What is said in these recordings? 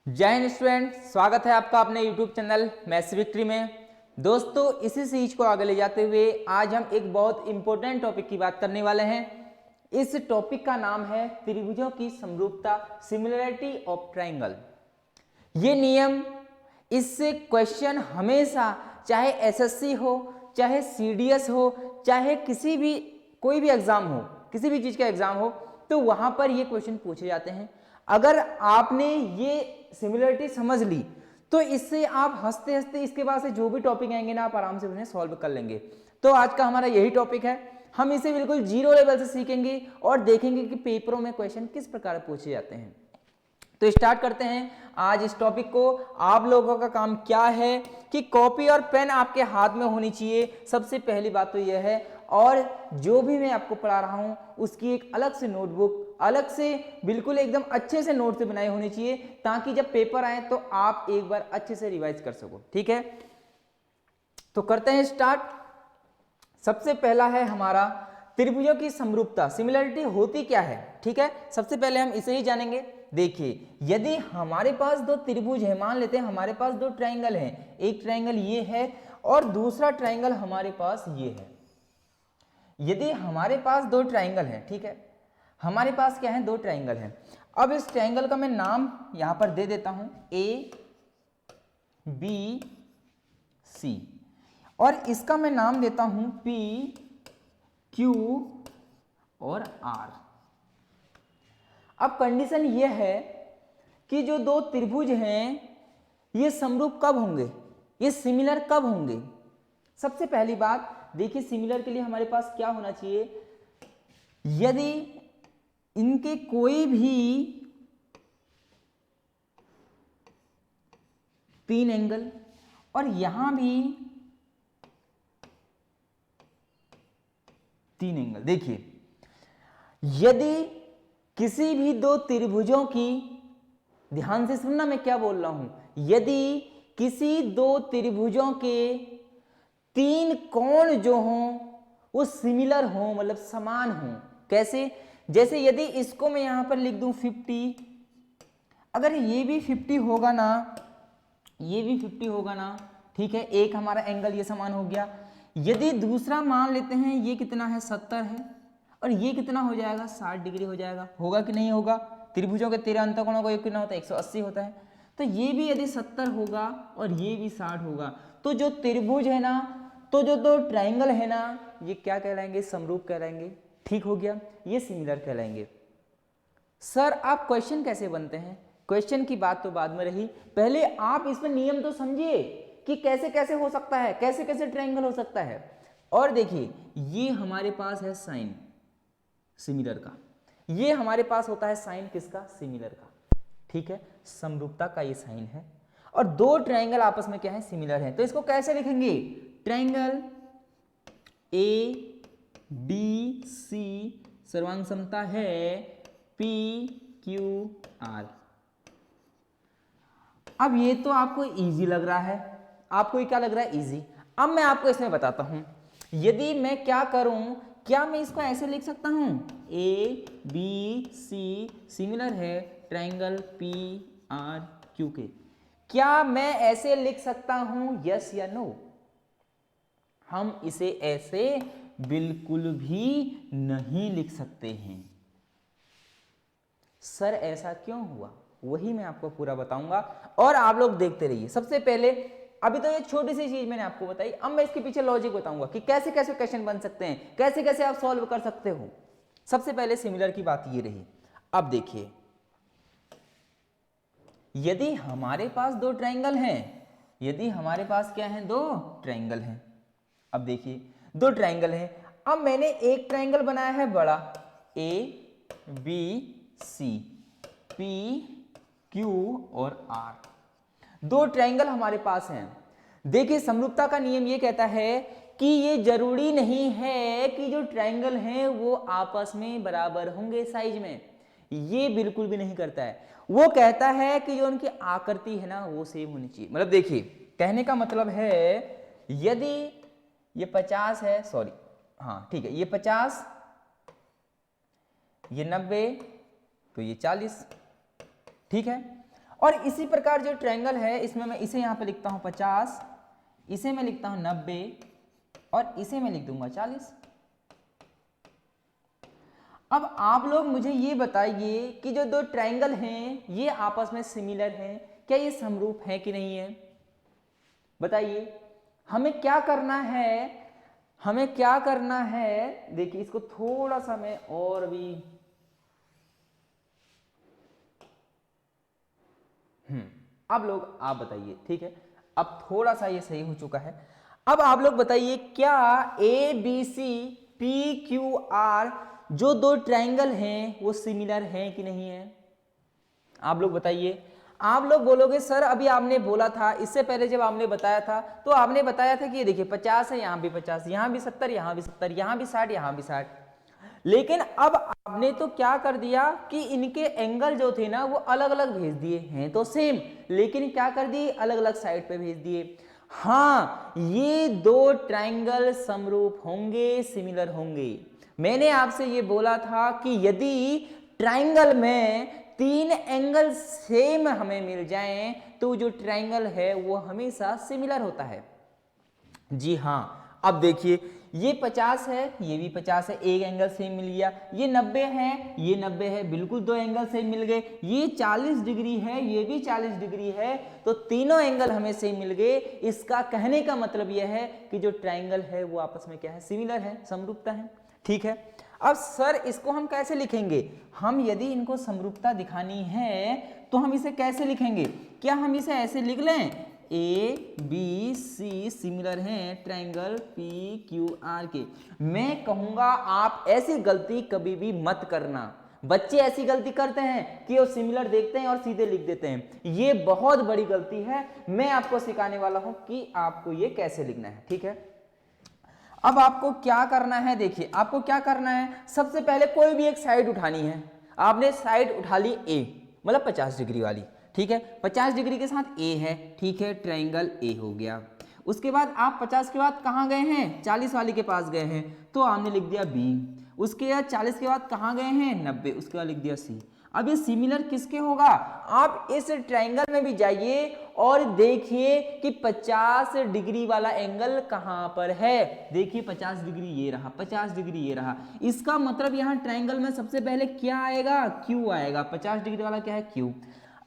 जय हिंद स्टूडेंट, स्वागत है आपका अपने YouTube चैनल मैथ्स विक्ट्री में। दोस्तों, इसी सीरीज को आगे ले जाते हुए आज हम एक बहुत इंपॉर्टेंट टॉपिक की बात करने वाले हैं। इस टॉपिक का नाम है त्रिभुजों की समरूपता, सिमिलरिटी ऑफ ट्राइंगल। ये नियम, इससे क्वेश्चन हमेशा चाहे एसएससी हो, चाहे सीडीएस हो, चाहे कोई भी एग्जाम हो, किसी भी चीज का एग्जाम हो, तो वहां पर ये क्वेश्चन पूछे जाते हैं। अगर आपने ये सिमिलरिटी समझ ली तो इससे आप हंसते हंसते इसके बाद से जो भी टॉपिक आएंगे ना, आप आराम से उन्हें सॉल्व कर लेंगे। तो आज का हमारा यही टॉपिक है। हम इसे बिल्कुल जीरो लेवल से सीखेंगे और देखेंगे कि पेपरों में क्वेश्चन किस प्रकार पूछे जाते हैं। तो स्टार्ट करते हैं आज इस टॉपिक को। आप लोगों का काम क्या है कि कॉपी और पेन आपके हाथ में होनी चाहिए, सबसे पहली बात तो यह है। और जो भी मैं आपको पढ़ा रहा हूं उसकी एक अलग से नोटबुक, अलग से बिल्कुल एकदम अच्छे से नोट से बनाई होनी चाहिए, ताकि जब पेपर आए तो आप एक बार अच्छे से रिवाइज कर सको। ठीक है, तो करते हैं स्टार्ट। सबसे पहला है हमारा त्रिभुजों की समरूपता, सिमिलरिटी होती क्या है। ठीक है, सबसे पहले हम इसे ही जानेंगे। देखिए, यदि हमारे पास दो त्रिभुज है, मान लेते हैं हमारे पास दो ट्राइंगल हैं, एक ट्राइंगल ये है और दूसरा ट्राइंगल हमारे पास ये है। यदि हमारे पास दो ट्राइंगल हैं, ठीक है, हमारे पास क्या है, दो ट्राइंगल हैं। अब इस ट्राइंगल का मैं नाम यहां पर दे देता हूं ए बी सी, और इसका मैं नाम देता हूं पी क्यू और आर। अब कंडीशन यह है कि जो दो त्रिभुज हैं ये समरूप कब होंगे, ये सिमिलर कब होंगे। सबसे पहली बात देखिए, सिमिलर के लिए हमारे पास क्या होना चाहिए, यदि इनके कोई भी तीन एंगल और यहां भी तीन एंगल। देखिए, यदि किसी भी दो त्रिभुजों की, ध्यान से सुनना मैं क्या बोल रहा हूं, यदि किसी दो त्रिभुजों के तीन कोण जो हों वो सिमिलर हों, मतलब समान हों। कैसे, जैसे यदि इसको मैं यहां पर लिख दूं 50, अगर ये भी 50 होगा ना, ये भी 50 होगा ना, ठीक है, एक हमारा एंगल ये समान हो गया। यदि दूसरा मान लेते हैं ये कितना है, 70 है, और ये कितना हो जाएगा, 60 डिग्री हो जाएगा। होगा कि नहीं होगा, त्रिभुजों के 13 अंतःकोणों का योग कितना होता है, 180 होता है। तो ये भी यदि 70 होगा और ये भी 60 होगा, तो जो त्रिभुज है ना, तो जो दो ट्राइंगल है ना, ये क्या कहलाएंगे, समरूप कहलाएंगे। ठीक हो गया, ये सिमिलर कहलाएंगे। सर आप क्वेश्चन कैसे बनते हैं, क्वेश्चन की बात तो बाद में रही, पहले आप इसमें नियम तो समझिए कि कैसे कैसे हो सकता है, कैसे कैसे ट्रायंगल हो सकता है। और देखिए, ये हमारे पास है साइन सिमिलर का, ये हमारे पास होता है साइन किसका, सिमिलर का। ठीक है, समरूपता का ये साइन है, और दो ट्रायंगल आपस में क्या है, सिमिलर है। तो इसको कैसे लिखेंगे, ट्रायंगल ए बी सी सर्वांग समता है पी क्यू आर। अब ये तो आपको इजी लग रहा है, आपको ये क्या लग रहा है, इजी। अब मैं आपको इसमें बताता हूं, यदि मैं क्या करूं, क्या मैं इसको ऐसे लिख सकता हूं, ए बी सी सिमिलर है ट्रायंगल पी आर क्यू के, क्या मैं ऐसे लिख सकता हूं, यस या नो। हम इसे ऐसे बिल्कुल भी नहीं लिख सकते हैं। सर ऐसा क्यों हुआ, वही मैं आपको पूरा बताऊंगा, और आप लोग देखते रहिए। सबसे पहले अभी तो ये छोटी सी चीज मैंने आपको बताई, अब मैं इसके पीछे लॉजिक बताऊंगा कि कैसे कैसे क्वेश्चन बन सकते हैं, कैसे कैसे आप सॉल्व कर सकते हो। सबसे पहले सिमिलर की बात ये रही। अब देखिए, यदि हमारे पास दो ट्रायंगल हैं, यदि हमारे पास क्या है, दो ट्रायंगल हैं। अब देखिए, दो ट्रायंगल हैं, अब मैंने एक ट्रायंगल बनाया है बड़ा, A B C P Q और आर, दो ट्रायंगल हमारे पास हैं। देखिए, समरूपता का नियम ये कहता है कि ये जरूरी नहीं है कि जो ट्रायंगल हैं वो आपस में बराबर होंगे साइज में, ये बिल्कुल भी नहीं करता है। वो कहता है कि जो उनकी आकृति है ना वो सेम होनी चाहिए। मतलब देखिए, कहने का मतलब है, यदि ये 50 है, सॉरी हाँ ठीक है, ये 50, ये 90, तो ये 40, ठीक है। और इसी प्रकार जो ट्रायंगल है इसमें मैं इसे यहाँ पे लिखता हूँ 50, इसे मैं लिखता हूँ 90 और इसे मैं लिख दूंगा 40। अब आप लोग मुझे ये बताइए कि जो दो ट्रायंगल हैं ये आपस में सिमिलर हैं, क्या ये समरूप है कि नहीं है? बताइए। हमें क्या करना है, हमें क्या करना है, देखिए इसको थोड़ा सा मैं और भी अब लोग आप बताइए, ठीक है, अब थोड़ा सा ये सही हो चुका है। अब आप लोग बताइए क्या A B C P Q R जो दो ट्रायंगल हैं वो सिमिलर हैं कि नहीं है? आप लोग बताइए। आप लोग बोलोगे सर अभी आपने बोला था, इससे पहले जब आपने बताया था तो आपने बताया था कि ये देखिए 50 है, यहाँ भी 50, यहाँ भी 70, यहाँ भी 70, यहाँ भी 60, यहाँ भी 60। लेकिन अब आपने तो क्या कर दिया कि इनके एंगल जो थे ना वो अलग अलग भेज दिए हैं, तो सेम, लेकिन क्या कर दिए, अलग अलग साइड पे भेज दिए। हाँ, ये दो ट्रायंगल समरूप होंगे, सिमिलर होंगे। मैंने आपसे ये बोला था कि यदि ट्रायंगल में तीन एंगल सेम हमें मिल जाएं तो जो ट्रायंगल है वो हमेशा सिमिलर होता है। जी हाँ, अब देखिए ये 50 है, ये भी 50 है, एक एंगल सेम मिल गया। ये 90 है, ये 90 है, बिल्कुल दो एंगल सेम मिल गए। ये 40 डिग्री है, ये भी 40 डिग्री है, तो तीनों एंगल हमें सेम मिल गए। इसका कहने का मतलब यह है कि जो ट्रायंगल है वो आपस में क्या है, सिमिलर है, समरूपता है। ठीक है, अब सर इसको हम कैसे लिखेंगे? हम यदि इनको समरूपता दिखानी है तो हम इसे कैसे लिखेंगे? क्या हम इसे ऐसे लिख लें, ए बी सी सिमिलर हैं ट्रायंगल पी क्यू आर के? मैं कहूंगा आप ऐसी गलती कभी भी मत करना। बच्चे ऐसी गलती करते हैं कि वो सिमिलर देखते हैं और सीधे लिख देते हैं, ये बहुत बड़ी गलती है। मैं आपको सिखाने वाला हूं कि आपको ये कैसे लिखना है। ठीक है, अब आपको क्या करना है, देखिए आपको क्या करना है, सबसे पहले कोई भी एक साइड उठानी है। आपने साइड उठा ली ए, मतलब 50 डिग्री वाली, ठीक है, 50 डिग्री के साथ ए है, ठीक है, ट्रायंगल ए हो गया। उसके बाद आप 50 के बाद कहाँ गए हैं, 40 वाली के पास गए हैं, तो आपने लिख दिया बी। उसके बाद 40 के बाद कहाँ गए हैं, 90, उसके बाद लिख दिया सी। अब ये सिमिलर किसके होगा? आप इस ट्रायंगल में भी जाइए और देखिए कि 50 डिग्री वाला एंगल कहां पर है। देखिए 50 डिग्री ये रहा, 50 डिग्री ये रहा। इसका मतलब यहां ट्रायंगल में सबसे पहले क्या आएगा, क्यू आएगा। 50 डिग्री वाला क्या है, क्यू।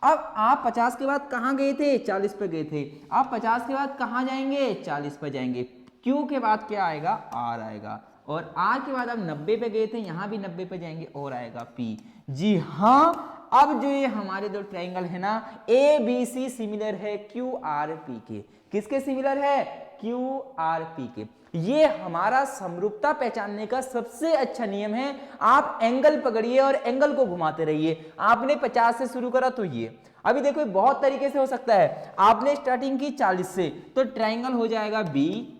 अब आप 50 के बाद कहां गए थे, 40 पे गए थे। आप 50 के बाद कहां जाएंगे, 40 पे जाएंगे। क्यू के बाद क्या आएगा, आर आएगा। और आर के बाद आप 90 पे गए थे, यहां भी 90 पे जाएंगे और आएगा पी। जी हाँ, अब जो ये हमारे दो ट्रायंगल है ना, ए बी सी सिमिलर है क्यू आर पी के। किसके सिमिलर है, क्यू आर पी के। ये हमारा समरूपता पहचानने का सबसे अच्छा नियम है। आप एंगल पकड़िए और एंगल को घुमाते रहिए। आपने 50 से शुरू करा तो ये, अभी देखो बहुत तरीके से हो सकता है। आपने स्टार्टिंग की 40 से, तो ट्रायंगल हो जाएगा बी।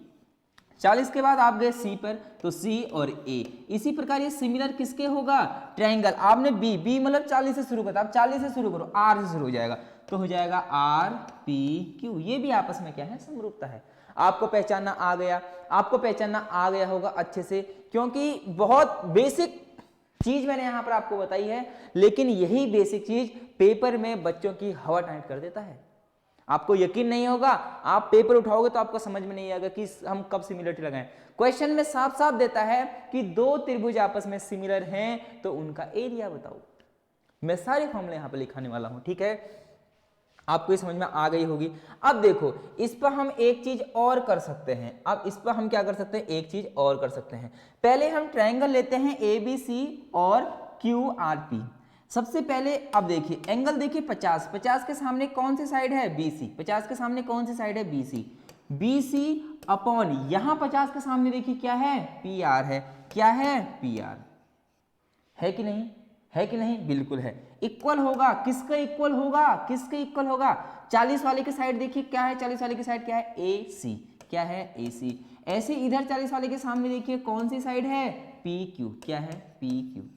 40 के बाद आप गए सी पर, तो सी और ए। इसी प्रकार ये सिमिलर किसके होगा, ट्रायंगल। आपने बी, बी मतलब 40 से शुरू करता, आप 40 से शुरू करो, आर से शुरू हो जाएगा, तो हो जाएगा आर पी क्यू। ये भी आपस में क्या है, समरूपता है। आपको पहचानना आ गया, आपको पहचानना आ गया होगा अच्छे से, क्योंकि बहुत बेसिक चीज मैंने यहां पर आपको बताई है, लेकिन यही बेसिक चीज पेपर में बच्चों की हवा टाइट कर देता है। आपको यकीन नहीं होगा, आप पेपर उठाओगे तो आपको समझ में नहीं आएगा कि हम कब सिमिलरिटी लगाएं। क्वेश्चन में साफ साफ देता है कि दो त्रिभुज आपस में सिमिलर हैं तो उनका एरिया बताओ। मैं सारे फॉर्मूले यहां पर लिखाने वाला हूं, ठीक है, आपको ये समझ में आ गई होगी। अब देखो इस पर हम एक चीज और कर सकते हैं। अब इस पर हम क्या कर सकते हैं, एक चीज और कर सकते हैं। पहले हम ट्रायंगल लेते हैं ए बी सी और क्यू आर पी। सबसे पहले अब देखिए एंगल, देखिए 50, 50 के सामने कौन सी साइड है, BC। 50 के सामने कौन सी साइड है, BC। BC अपॉन यहां 50 के सामने देखिए क्या है, PR है। क्या है, PR है कि नहीं, है कि नहीं, बिल्कुल है। इक्वल होगा, किसका इक्वल होगा, किसके इक्वल होगा, 40 वाले की साइड देखिए क्या है, 40 वाले की साइड क्या है, AC। क्या है, AC। ऐसे इधर 40 वाले के सामने देखिए कौन सी साइड है, PQ। क्या है, PQ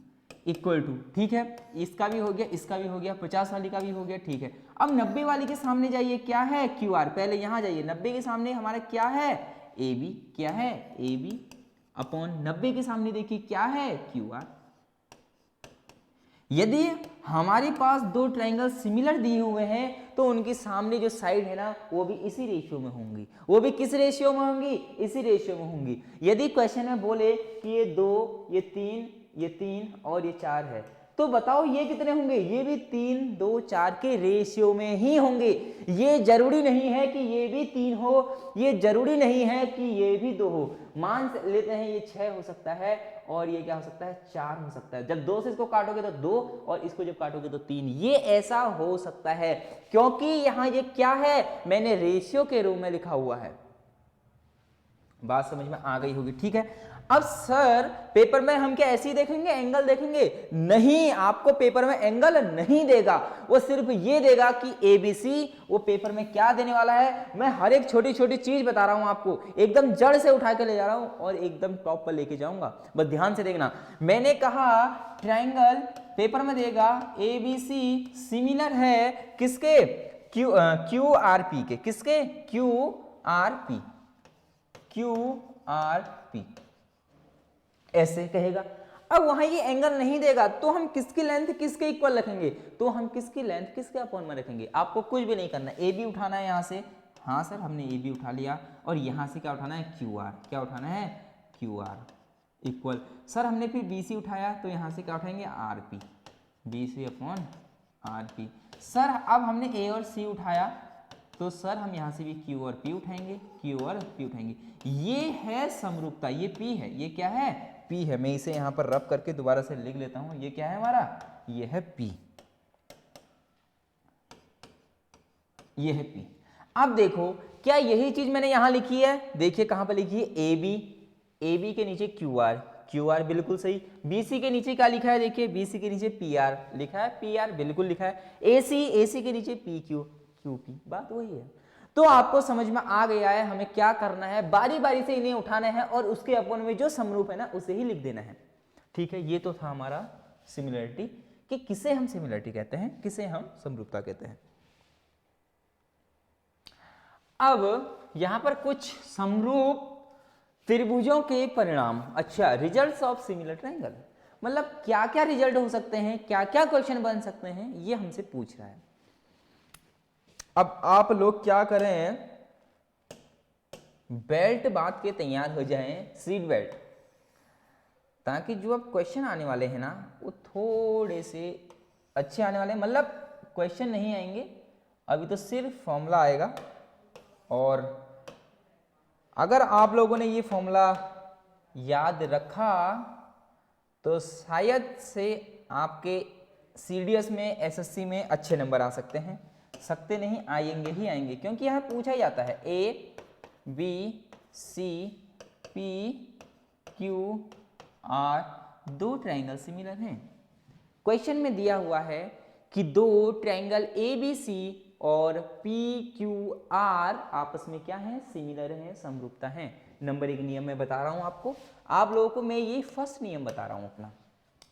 इक्वल टू, ठीक है, इसका भी हो गया, इसका भी हो गया, 50 वाली का भी हो गया, ठीक है। अब 90 वाली के सामने जाइए, क्या है, QR। पहले यहां जाइए, 90 के सामने हमारा क्या है, AB। क्या है, AB अपॉन 90 के सामने देखिए क्या है, QR। यदि हमारे पास दो ट्रायंगल सिमिलर दिए हुए हैं तो उनके सामने जो साइड है ना वो भी इसी रेशियो में होंगी। वो भी किस रेशियो में होंगी? इसी रेशियो में होंगी। यदि क्वेश्चन में बोले कि ये 2, ये 3 और ये 4 है, तो बताओ ये कितने होंगे? ये भी 3, 2, 4 के रेशियो में ही होंगे। ये जरूरी नहीं है कि ये भी 3 हो, ये जरूरी नहीं है कि ये भी 2 हो। मान लेते हैं ये 6 हो सकता है और ये क्या हो सकता है? 4 हो सकता है। जब 2 से इसको काटोगे तो 2 और इसको जब काटोगे तो 3। ये ऐसा हो सकता है क्योंकि यहां ये क्या है? मैंने रेशियो के रूप में लिखा हुआ है। बात समझ में आ गई होगी, ठीक है। अब सर पेपर में हम क्या ऐसे ही देखेंगे, एंगल देखेंगे? नहीं, आपको पेपर में एंगल नहीं देगा, वो सिर्फ ये देगा कि ABC। वो पेपर में क्या देने वाला है, मैं हर एक छोटी छोटी चीज बता रहा हूं आपको, एकदम जड़ से उठा के ले जा रहा हूं और एकदम टॉप पर लेके जाऊंगा। बस ध्यान से देखना, मैंने कहा ट्रायंगल पेपर में देगा ABC सिमिलर है किसके? QRP के। किसके? QRP ऐसे कहेगा। अब वहां ये एंगल नहीं देगा तो हम किसकी लेंथ किसके इक्वल रखेंगे? तो हम किसकी लेंथ किसके अपॉन में रखेंगे? आपको कुछ भी नहीं करना, AB उठाना है यहां से। हाँ सर, हमने AB उठा लिया और यहां से क्या उठाना है? QR। क्या उठाना है? QR equal. सर हमने फिर BC उठाया तो यहां से क्या उठाएंगे? RP, BC upon RP। Sir अब हमने A और C उठाया तो सर हम यहां से भी Q और P उठाएंगे, Q और P उठाएंगे। ये है समरूपता, ये P है। ये क्या है? P है। मैं इसे यहां पर रब करके दोबारा से लिख लेता हूं। ये क्या है हमारा? ये है P। ये है P। अब देखो, क्या यही चीज मैंने यहां लिखी है? देखिए कहां पर लिखी है? AB के नीचे QR बिल्कुल सही। BC के नीचे क्या लिखा है? देखिए BC के नीचे PR लिखा है, PR बिल्कुल लिखा है। AC के नीचे QP, बात वही है। तो आपको समझ में आ गया है हमें क्या करना है, बारी बारी से इन्हें उठाना है और उसके अपॉन में जो समरूप है ना उसे ही लिख देना है, ठीक है। ये तो था हमारा सिमिलरिटी, कि किसे हम सिमिलरिटी कहते हैं, किसे हम समरूपता कहते हैं। अब यहां पर कुछ समरूप त्रिभुजों के परिणाम। अच्छा, रिजल्ट्स ऑफ सिमिलर ट्रायंगल, मतलब क्या क्या रिजल्ट हो सकते हैं, क्या क्या क्वेश्चन बन सकते हैं, ये हमसे पूछ रहा है। अब आप लोग क्या करें, बेल्ट बांध के तैयार हो जाएं, सीट बेल्ट, ताकि जो अब क्वेश्चन आने वाले हैं ना वो थोड़े से अच्छे आने वाले हैं। मतलब क्वेश्चन नहीं आएंगे अभी, तो सिर्फ फॉर्मूला आएगा। और अगर आप लोगों ने ये फॉर्मूला याद रखा तो शायद से आपके CDS में, SSC में अच्छे नंबर आ सकते हैं। सकते नहीं, आएंगे ही आएंगे, क्योंकि यहाँ पूछा ही जाता है A, B, C, P, Q, R, दो ट्रायंगल सिमिलर हैं। क्वेश्चन में दिया हुआ है कि दो ट्रायंगल ABC और PQR आपस में क्या है? सिमिलर हैं, समरूपता हैं। नंबर 1 नियम मैं बता रहा हूं आपको, आप लोगों को मैं ये फर्स्ट नियम बता रहा हूं अपना,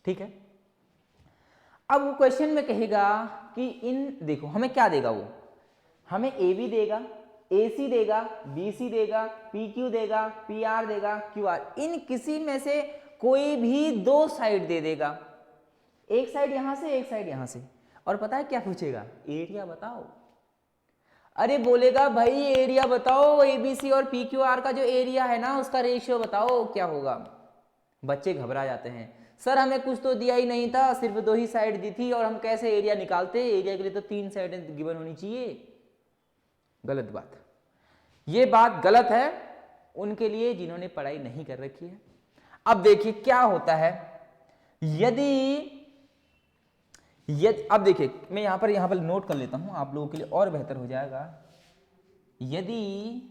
ठीक है। अब वो क्वेश्चन में कहेगा कि इन, देखो हमें क्या देगा, वो हमें AB देगा, AC देगा, BC देगा, PQ देगा, PR देगा, QR, इन किसी में से कोई भी दो साइड दे देगा, एक साइड यहां से, एक साइड यहां से। और पता है क्या पूछेगा? एरिया बताओ। अरे बोलेगा भाई एरिया बताओ, ABC और PQR का जो एरिया है ना उसका रेशियो बताओ क्या होगा। बच्चे घबरा जाते हैं, सर हमें कुछ तो दिया ही नहीं था, सिर्फ दो ही साइड दी थी और हम कैसे एरिया निकालते? एरिया के लिए तो 3 साइडें गिवन होनी चाहिए। गलत बात, ये बात गलत है उनके लिए जिन्होंने पढ़ाई नहीं कर रखी है। अब देखिए क्या होता है, यदि अब देखिए मैं यहां पर नोट कर लेता हूं आप लोगों के लिए और बेहतर हो जाएगा। यदि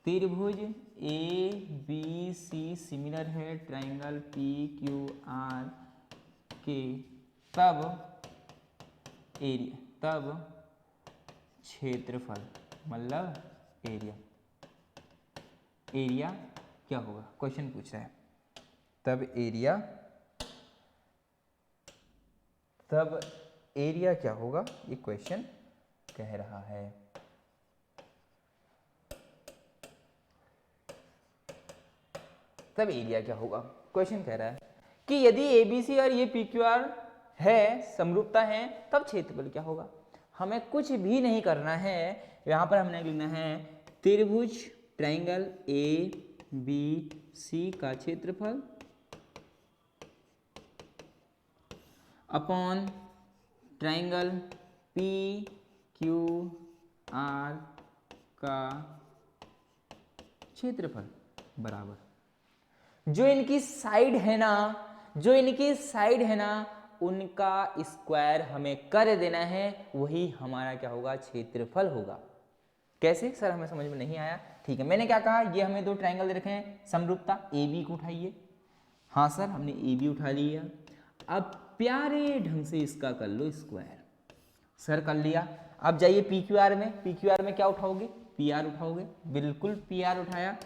त्रिभुज ABC सिमिलर है ट्रायंगल PQR के, तब एरिया, तब क्षेत्रफल, मतलब एरिया, एरिया क्या होगा? क्वेश्चन पूछ रहा है। तब एरिया क्या होगा, ये क्वेश्चन कह रहा है। तब एरिया क्या होगा, क्वेश्चन कह रहा है। कि यदि ABC और ये PQR है, समरूपता है, तब क्षेत्रफल क्या होगा। हमें कुछ भी नहीं करना है, यहाँ पर हमने लिखना है त्रिभुज ट्रायंगल ABC का क्षेत्रफल अपॉन ट्रायंगल PQR का क्षेत्रफल बराबर जो इनकी साइड है ना उनका स्क्वायर हमें कर देना है, वही हमारा क्या होगा, क्षेत्रफल होगा। कैसे सर, हमें समझ में नहीं आया। ठीक है, मैंने क्या कहा, ये हमें दो ट्रायंगल दे रखे हैं, समरूपता AB को उठाइए। हाँ सर, हमने AB उठा लिया। अब प्यारे ढंग से इसका कर लो स्क्वायर। सर कर लिया। अब जाइए PQR में क्या उठाओगे, PR उठाओगे। बिल्कुल PR उठाया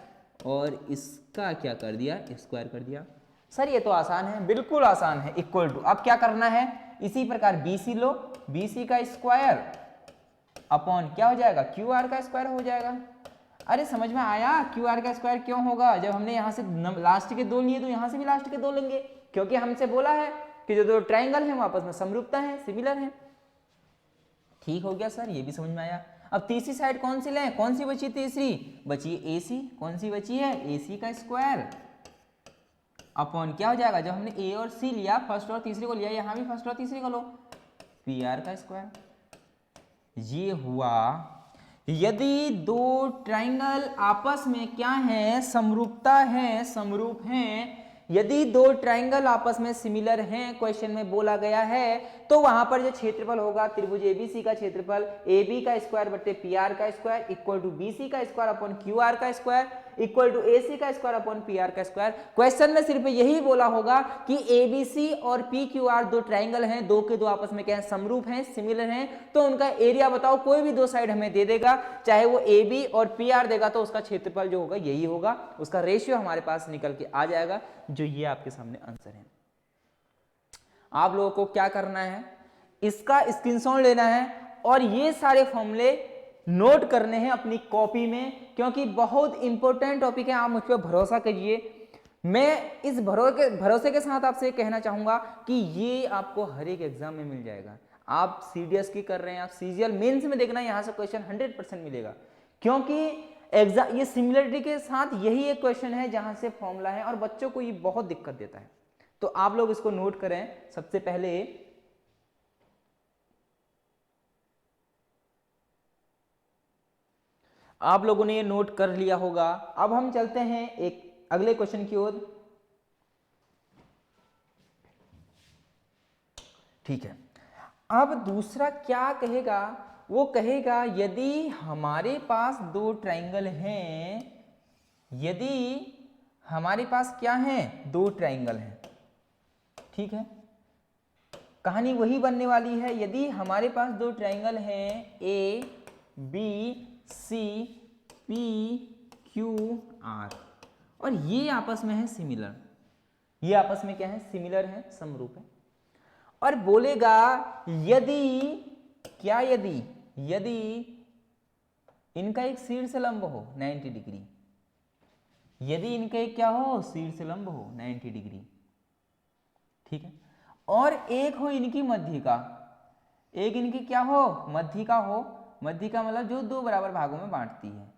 और इसका क्या कर दिया, स्क्वायर कर दिया। सर ये तो आसान है, बिल्कुल आसान है। इक्वल टू, अब क्या करना है, इसी प्रकार BC लो, BC का स्क्वायर अपॉन क्या हो जाएगा, QR का स्क्वायर हो जाएगा। अरे समझ में आया, QR का स्क्वायर क्यों होगा, जब हमने यहाँ से लास्ट के 2 लिए तो यहाँ से भी लास्ट के 2 लेंगे, क्योंकि हमसे बोला है कि जो 2 ट्रायंगल हैं वो आपस में समरूपता है, सिमिलर है। ठीक हो गया सर, ये भी समझ में आया। अब तीसरी साइड कौन सी लें, कौन सी बची, तीसरी बची AC। कौन सी बची है, AC का स्क्वायर अपॉन क्या हो जाएगा, जब हमने A और C लिया, फर्स्ट और तीसरी को लिया, यहाँ भी फर्स्ट और तीसरी को लो, PR का स्क्वायर। ये हुआ यदि 2 ट्रायंगल आपस में क्या है, समरूपता है, समरूप हैं। यदि 2 ट्रायंगल आपस में सिमिलर हैं, क्वेश्चन में बोला गया है, तो वहां पर जो क्षेत्रफल होगा त्रिभुज ABC का क्षेत्रफल AB का स्क्वायर बट्टे PR का स्क्वायर इक्वल टू BC का स्क्वायर अपॉन QR का स्क्वायर इक्वल टू AC का स्क्वायर अपॉन PR का स्क्वायर। क्वेश्चन में सिर्फ यही बोला होगा कि ABC और PQR 2 ट्रायंगल हैं, 2 के 2 आपस में क्या है, समरूप हैं, सिमिलर हैं, तो उनका एरिया बताओ। कोई भी 2 साइड हमें दे देगा, चाहे वो AB और PR देगा, तो उसका क्षेत्रफल जो होगा यही होगा, उसका रेशियो हमारे पास निकल के आ जाएगा, जो ये आपके सामने आंसर है। आप लोगों को क्या करना है, इसका स्क्रीनशॉट लेना है और ये सारे फॉर्मूले नोट करने हैं अपनी कॉपी में, क्योंकि बहुत इंपॉर्टेंट टॉपिक है। आप मुझ पर भरोसा करिए, मैं इस भरोसे के साथ आपसे कहना चाहूंगा कि ये आपको हर एक एग्जाम में मिल जाएगा। आप CDS की कर रहे हैं, आप CGL मेंस में देखना, यहां से क्वेश्चन 100% मिलेगा, क्योंकि एग्जाम ये सिमिलरिटी के साथ यही एक क्वेश्चन है जहां से फॉर्मूला है और बच्चों को ये बहुत दिक्कत देता है। तो आप लोग इसको नोट करें। सबसे पहले आप लोगों ने ये नोट कर लिया होगा। अब हम चलते हैं एक अगले क्वेश्चन की ओर। ठीक है, अब दूसरा क्या कहेगा, वो कहेगा यदि हमारे पास 2 ट्रायंगल हैं, यदि हमारे पास क्या है, 2 ट्रायंगल हैं। ठीक है, कहानी वही बनने वाली है। यदि हमारे पास 2 ट्रायंगल हैं ABC PQR और ये आपस में है सिमिलर, ये आपस में क्या है, सिमिलर है, समरूप है, और बोलेगा यदि क्या, यदि इनका एक शीर्ष लंब हो 90 डिग्री, यदि इनका एक क्या हो, शीर्ष लंब हो 90 डिग्री। ठीक है, और एक हो इनकी मध्यिका, एक इनकी क्या हो, मध्यिका हो, मध्यिका मतलब जो 2 बराबर भागों में बांटती है।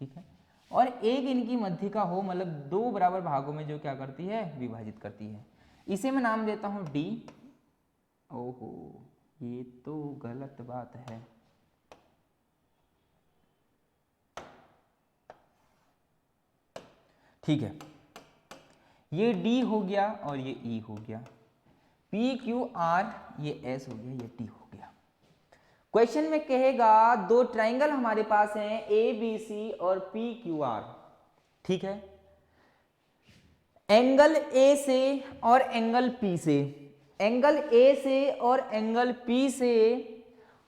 ठीक है, और एक इनकी मध्यिका हो मतलब 2 बराबर भागों में जो क्या करती है, विभाजित करती है। इसे मैं नाम देता हूं D। ओहो, ये तो गलत बात है। ठीक है, ये D हो गया और ये E हो गया, PQR ये S हो गया, ये T हो गया। क्वेश्चन में कहेगा 2 ट्रायंगल हमारे पास हैं ABC और PQR। ठीक है, एंगल A से और एंगल P से, एंगल A से और एंगल P से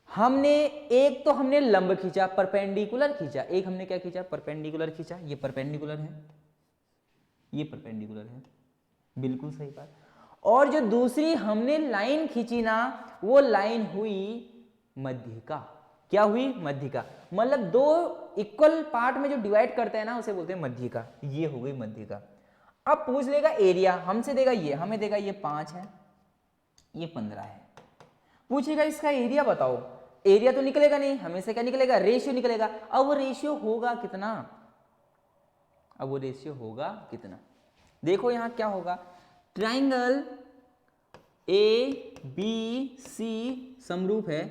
हमने एक तो हमने लंब खींचा, परपेंडिकुलर खींचा, एक हमने क्या खींचा, परपेंडिकुलर खींचा। ये परपेंडिकुलर है, ये परपेंडिकुलर है, बिल्कुल सही बात। और जो दूसरी हमने लाइन खींची ना, वो लाइन हुई मध्यिका। क्या हुई, मध्यिका, मतलब 2 इक्वल पार्ट में जो डिवाइड करते हैं ना, उसे बोलते हैं मध्यिका। ये हो गई मध्यिका। अब पूछ लेगा एरिया, हमसे देगा ये, हमें देगा ये 5 है, ये 15 है। पूछेगा इसका एरिया बताओ, एरिया तो निकलेगा नहीं, हमेशा क्या निकलेगा, रेशियो निकलेगा। अब वो रेशियो होगा कितना, अब वो रेशियो होगा कितना, देखो यहां क्या होगा, ट्राइंगल ए बी सी समरूप है,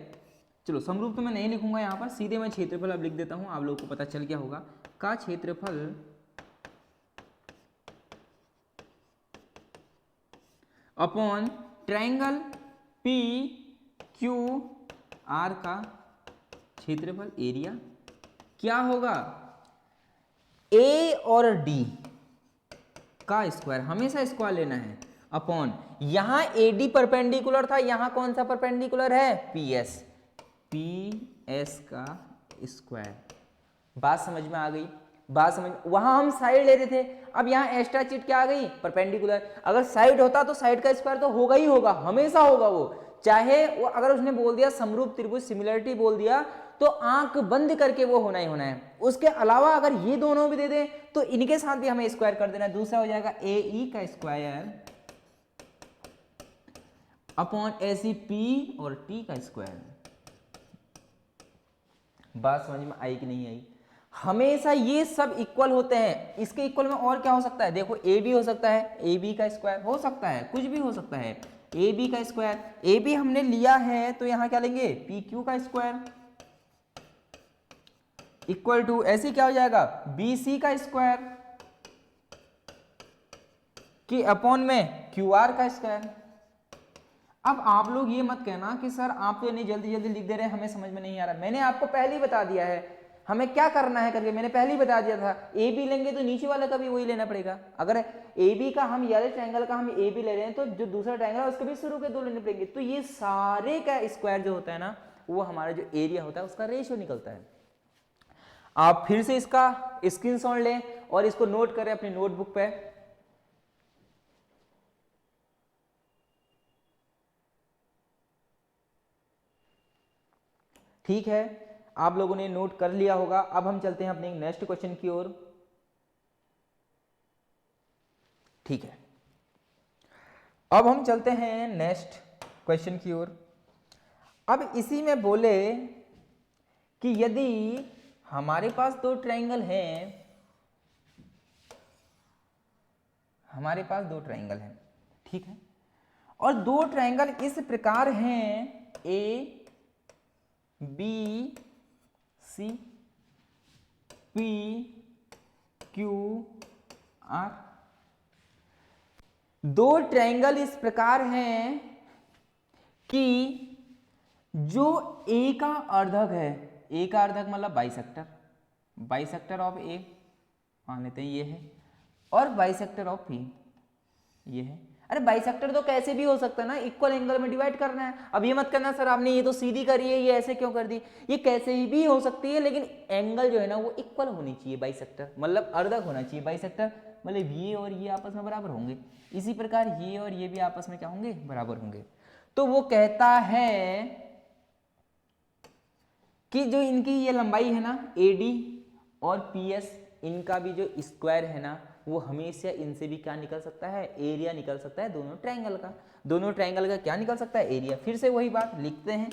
चलो समरूप तो मैं नहीं लिखूंगा यहां पर, सीधे मैं क्षेत्रफल अब लिख देता हूं, आप लोगों को पता चल क्या होगा, का क्षेत्रफल upon triangle P Q are का क्षेत्रफल एरिया क्या होगा, ए और डी का स्क्वायर, हमेशा स्क्वायर लेना है, अपॉन यहां ए डी परपेंडिकुलर था, यहां कौन सा परपेंडिकुलर है, पी एस, पी एस का स्क्वायर। बात समझ में आ गई, बात समझ, वहां हम साइड ले रहे थे, अब यहाँ एक्स्ट्रा चीट क्या आ गई, परपेंडिकुलर। अगर साइड होता तो साइड का स्क्वायर तो होगा ही होगा, हमेशा होगा वो, चाहे वो, अगर उसने बोल दिया समरूप त्रिभुज सिमिलरिटी बोल दिया तो आंख बंद करके वो होना ही होना है। उसके अलावा अगर ये दोनों भी दे दें तो इनके साथ भी हमें स्क्वायर कर देना है। दूसरा हो जाएगा ए ई का स्क्वायर अपॉन ऐसी पी और टी का स्क्वायर। बात समझ में आई कि नहीं आई, हमेशा ये सब इक्वल होते हैं। इसके इक्वल में और क्या हो सकता है, देखो ए बी हो सकता है, ए बी का स्क्वायर हो सकता है, कुछ भी हो सकता है, ए बी का स्क्वायर, ए बी हमने लिया है तो यहां क्या लेंगे, पी क्यू का स्क्वायर इक्वल टू ऐसे क्या हो जाएगा, बी सी का स्क्वायर कि अपॉन में क्यू आर का स्क्वायर। अब आप लोग ये मत कहना कि सर आप तो नहीं जल्दी जल्दी लिख दे रहे हैं, हमें समझ में नहीं आ रहा। मैंने आपको पहले ही बता दिया है हमें क्या करना है करके, मैंने पहले ही बता दिया था। ए बी लेंगे तो नीचे वाला का भी वही लेना पड़ेगा। अगर ए बी का हम वाले ट्रायंगल का हम ए बी ले रहे हैं तो जो दूसरा ट्रायंगल है उसके भी शुरू के 2 लेने पड़ेंगे। तो ये सारे का स्क्वायर जो होता है ना, वो हमारा जो एरिया होता है उसका रेशियो निकलता है। आप फिर से इसका स्क्रीनशॉट लें और इसको नोट करें अपनी नोटबुक पे। ठीक है, आप लोगों ने नोट कर लिया होगा। अब हम चलते हैं अपने नेक्स्ट क्वेश्चन की ओर। ठीक है, अब हम चलते हैं नेक्स्ट क्वेश्चन की ओर। अब इसी में बोले कि यदि हमारे पास 2 ट्रायंगल हैं, हमारे पास 2 ट्रायंगल हैं, ठीक है, और 2 ट्रायंगल इस प्रकार हैं, A B C P Q R. 2 triangle इस प्रकार हैं कि जो ए का अर्धक है, ए का अर्धक मतलब बाइसेक्टर, बाइसेक्टर ऑफ ए मान लेते हैं ये है, और बाइसेक्टर ऑफ बी ये है। अरे बाइसेक्टर तो कैसे भी हो सकता है ना, इक्वल एंगल में डिवाइड करना है। अब ये मत करना सर आपने ये तो सीधी करी है, ये ऐसे क्यों कर दी, ये कैसे ही भी हो सकती है, लेकिन एंगल जो है ना वो इक्वल होनी चाहिए। बाइसेक्टर मतलब अर्धक होना चाहिए, बाइसेक्टर मतलब ये और ये आपस में बराबर होंगे, इसी प्रकार ये और ये भी आपस में क्या होंगे, बराबर होंगे। तो वो कहता है कि जो इनकी ये लंबाई है ना AD और PS, इनका भी जो स्क्वायर है ना वो हमेशा इनसे भी क्या निकल सकता है, एरिया निकल सकता है दोनों ट्रायंगल का। दोनों ट्रायंगल का क्या निकल सकता है, एरिया। फिर से वही बात लिखते हैं,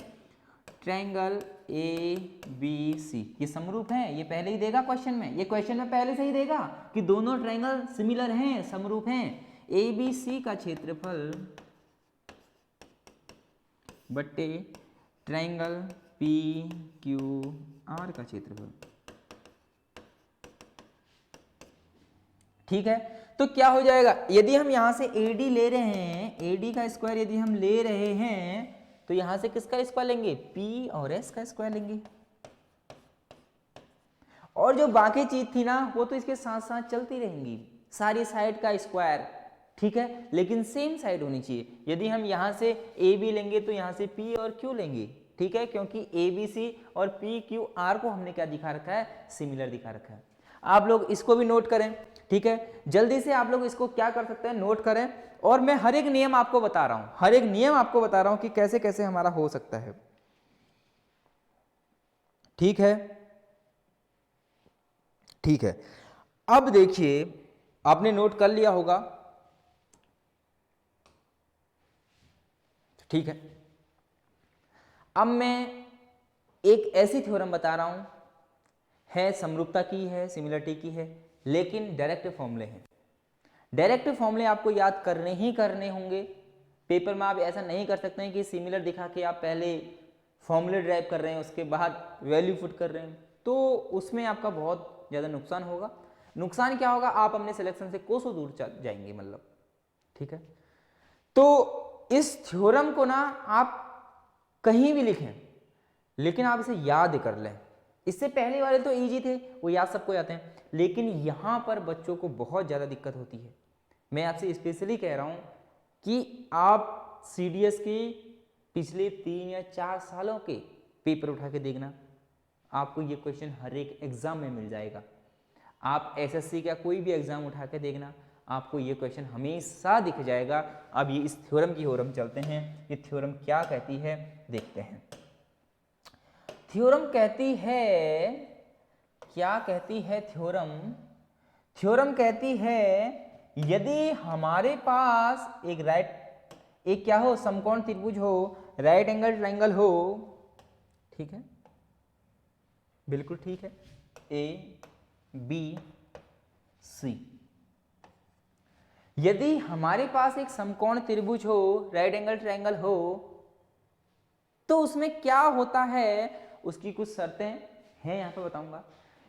ट्रायंगल ABC ये समरूप है, ये पहले ही देगा क्वेश्चन में, ये क्वेश्चन में पहले से ही देगा कि दोनों ट्रायंगल सिमिलर हैं, समरूप हैं। ABC का क्षेत्रफल बट्टे ट्रायंगल PQR का क्षेत्रफल, ठीक है। तो क्या हो जाएगा, यदि हम यहां से AD ले रहे हैं, AD का स्क्वायर यदि हम ले रहे हैं तो यहां से किसका स्क्वायर लेंगे, P और S का स्क्वायर लेंगे। और जो बाकी चीज थी ना वो तो इसके साथ साथ चलती रहेंगी, सारी साइड का स्क्वायर, ठीक है, लेकिन सेम साइड होनी चाहिए। यदि हम यहां से AB लेंगे तो यहां से P और Q लेंगे, ठीक है, क्योंकि ABC और PQR को हमने क्या दिखा रखा है, सिमिलर दिखा रखा है। आप लोग इसको भी नोट करें, ठीक है, जल्दी से आप लोग इसको क्या कर सकते हैं, नोट करें। और मैं हर एक नियम आपको बता रहा हूं, हर एक नियम आपको बता रहा हूं कि कैसे कैसे हमारा हो सकता है, ठीक है, ठीक है। अब देखिए आपने नोट कर लिया होगा, ठीक है। अब मैं एक ऐसी थ्योरम बता रहा हूं, है समरूपता की है, सिमिलरिटी की है, लेकिन डायरेक्ट फॉर्मूले हैं। डायरेक्ट फॉर्मूले आपको याद करने ही करने होंगे। पेपर में आप ऐसा नहीं कर सकते हैं कि सिमिलर दिखा के आप पहले फॉर्मूले ड्राइव कर रहे हैं उसके बाद वैल्यू पुट कर रहे हैं, तो उसमें आपका बहुत ज़्यादा नुकसान होगा। नुकसान क्या होगा, आप अपने सिलेक्शन से कोसों दूर चल जाएंगे, मतलब, ठीक है। तो इस थ्योरम को ना आप कहीं भी लिखें, लेकिन आप इसे याद कर लें। इससे पहले वाले तो इजी थे, वो याद सबको आते हैं, लेकिन यहां पर बच्चों को बहुत ज़्यादा दिक्कत होती है। मैं आपसे स्पेशली कह रहा हूं कि आप सीडीएस की पिछले 3 या 4 सालों के पेपर उठा के देखना, आपको ये क्वेश्चन हर एक एग्जाम में मिल जाएगा। आप एसएससी का कोई भी एग्जाम उठा के देखना, आपको ये क्वेश्चन हमेशा दिख जाएगा। अब ये इस थ्योरम की ओर हम चलते हैं, ये थ्योरम क्या कहती है देखते हैं। थ्योरम कहती है, क्या कहती है थ्योरम? थ्योरम कहती है यदि हमारे पास एक क्या हो, समकोण त्रिभुज हो, राइट एंगल ट्रायंगल हो, ठीक है, बिल्कुल ठीक है, ए बी सी। यदि हमारे पास एक समकोण त्रिभुज हो, राइट एंगल ट्रायंगल हो, तो उसमें क्या होता है, उसकी कुछ शर्तें हैं, यहां पे बताऊंगा।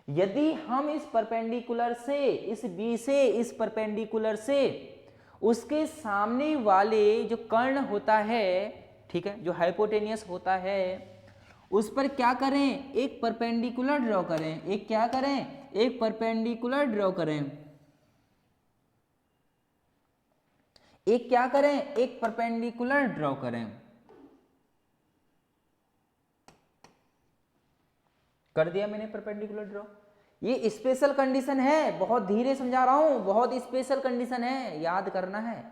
यदि हम इस परपेंडिकुलर से, इस बी से इस परपेंडिकुलर से उसके सामने वाले जो कर्ण होता है, ठीक है, जो हाइपोटेनियस होता है, उस पर क्या करें, एक परपेंडिकुलर ड्रॉ करें। एक क्या करें, एक परपेंडिकुलर ड्रॉ करें। एक क्या करें, एक परपेंडिकुलर ड्रॉ करें। कर दिया मैंने परपेंडिकुलर ड्रॉ। ये स्पेशल कंडीशन है, बहुत धीरे समझा रहा हूं, बहुत स्पेशल कंडीशन है, याद करना है।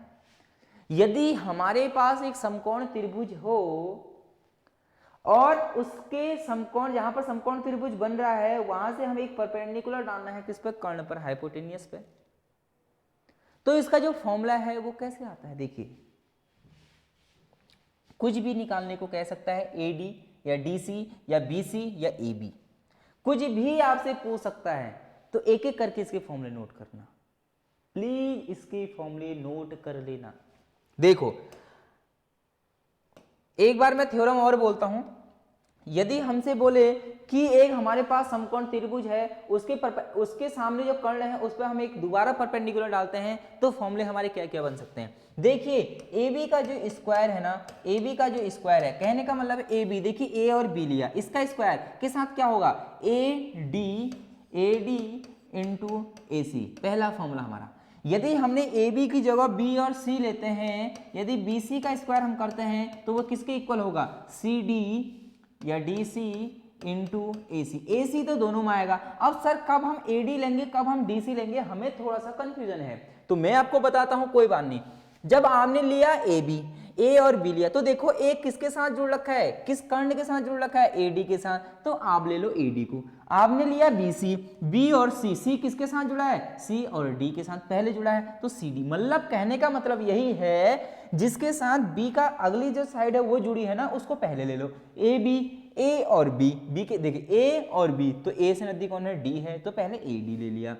यदि हमारे पास एक समकोण त्रिभुज हो और उसके समकोण, जहां पर समकोण त्रिभुज बन रहा है, वहां से हमें एक परपेंडिकुलर डालना है, किस पे, कर्ण पर, हाइपोटेनियस पे। तो इसका जो फॉर्मूला है वो कैसे आता है, देखिए, कुछ भी निकालने को कह सकता है, एडी या डीसी या बीसी या एबी, कुछ भी आपसे पूछ सकता है। तो एक एक करके इसके फॉर्मूले नोट करना, प्लीज इसके फॉर्मूले नोट कर लेना। देखो, एक बार मैं थ्योरम और बोलता हूं। यदि हमसे बोले कि एक हमारे पास समकोण त्रिभुज है, उसके सामने जो कर्ण है उस पर हम एक दोबारा परपेंडिकुलर डालते हैं, तो फॉर्मूले हमारे क्या क्या बन सकते हैं। देखिए, ए बी का जो स्क्वायर है ना, ए बी का जो स्क्वायर है, कहने का मतलब ए बी, देखिए ए और बी लिया, इसका स्क्वायर के साथ क्या होगा, ए डी इंटू ए सी, पहला फॉर्मूला हमारा। यदि हमने ए बी की जगह बी और सी लेते हैं, यदि बी सी का स्क्वायर हम करते हैं, तो वो किसके इक्वल होगा, सी डी या डी सी इंटू ए सी। ए सी तो दोनों में आएगा। अब सर कब हम ए डी लेंगे, कब हम डी सी लेंगे, हमें थोड़ा सा कंफ्यूजन है, तो मैं आपको बताता हूं, कोई बात नहीं। जब आपने लिया ए बी, ए और बी लिया, तो देखो ए किसके साथ जुड़ रखा है, किस कर्ण के साथ जुड़ रखा है, ए डी के साथ, तो आप ले लो ए डी को। आपने लिया बी सी, बी और सी, सी किसके साथ जुड़ा है, सी और डी के साथ पहले जुड़ा है, तो सी डी। मतलब कहने का मतलब यही है, जिसके साथ बी का अगली जो साइड है वो जुड़ी है ना, उसको पहले ले लो। ए बी, ए और बी, बी के देखिए ए और बी, तो ए से नजदीक कौन है, डी है, तो पहले ए डी ले लिया।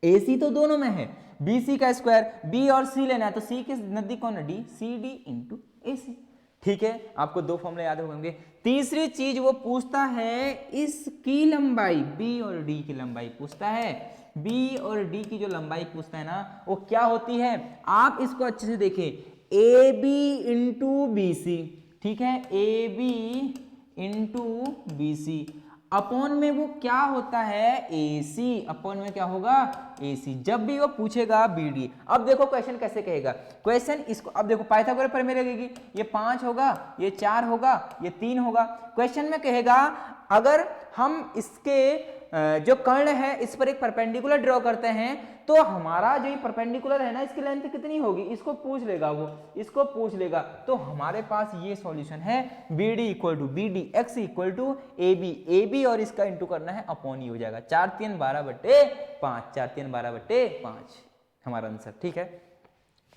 ए सी तो दोनों में है, बी सी का स्क्वायर, बी और सी लेना है, तो सी के नजदीक कौन है, D, C D into A सी। ठीक है, आपको दो फॉर्मूले याद होंगे। तीसरी चीज वो पूछता है इसकी लंबाई, बी और डी की लंबाई पूछता है। बी और डी की जो लंबाई पूछता है ना, वो क्या होती है, आप इसको अच्छे से देखें, A B into B C, ठीक है, A B into B C, upon में वो क्या होता है, ए सी, अपॉन में क्या होगा, ए सी। जब भी वो पूछेगा बी डी, अब देखो क्वेश्चन कैसे कहेगा, क्वेश्चन इसको, अब देखो पाइथागोरस प्रमेय लगेगी, ये 5 होगा, ये 4 होगा, ये 3 होगा। क्वेश्चन में कहेगा अगर हम इसके जो कर्ण है इस पर एक परपेंडिकुलर ड्रॉ करते हैं, तो हमारा जो ये परपेंडिकुलर है ना, इसकी लेंथ कितनी होगी, इसको पूछ लेगा, वो इसको पूछ लेगा। तो हमारे पास ये सॉल्यूशन है, B D equal to B D, X equal to A B और इसका इंटू करना है, अपॉन ही हो जाएगा 4 3 12/5, 4 3 12/5। हमारा आंसर। ठीक है,